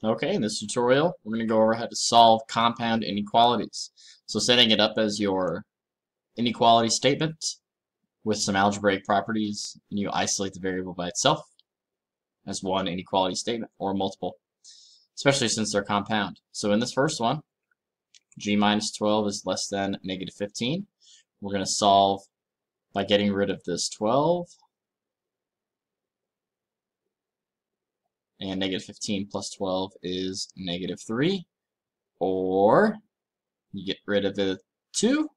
Okay, in this tutorial, we're going to go over how to solve compound inequalities. So setting it up as your inequality statement with some algebraic properties, and you isolate the variable by itself as one inequality statement or multiple, especially since they're compound. So in this first one, g minus 12 is less than negative 15. We're going to solve by getting rid of this 12. And negative 15 plus 12 is negative 3. Or you get rid of the 2.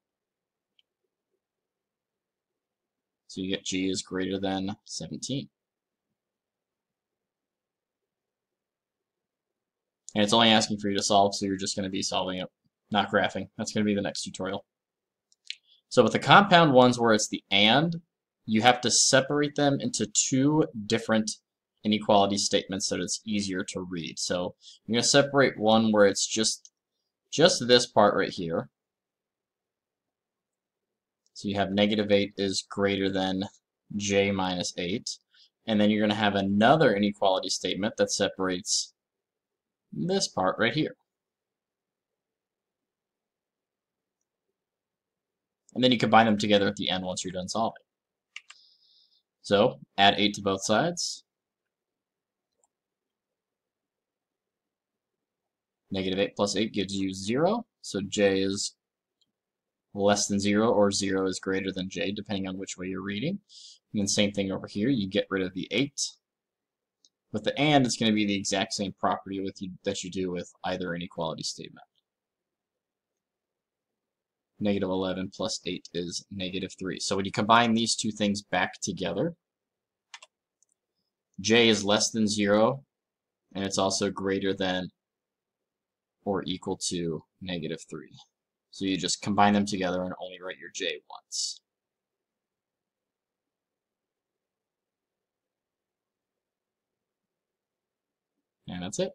So you get g is greater than 17. And it's only asking for you to solve, so you're just going to be solving it, not graphing. That's going to be the next tutorial. So with the compound ones where it's the and, you have to separate them into two different inequality statements so that it's easier to read. So I'm going to separate one where it's just this part right here. So you have negative 8 is greater than j minus 8. And then you're going to have another inequality statement that separates this part right here. And then you combine them together at the end once you're done solving. So add 8 to both sides. Negative 8 plus 8 gives you 0. So j is less than 0 or 0 is greater than j, depending on which way you're reading. And then same thing over here. You get rid of the 8. With the and, it's going to be the exact same property that you do with either inequality statement. Negative 11 plus 8 is negative 3. So when you combine these two things back together, j is less than 0, and it's also greater than or equal to negative 3. So you just combine them together and only write your j once. And that's it.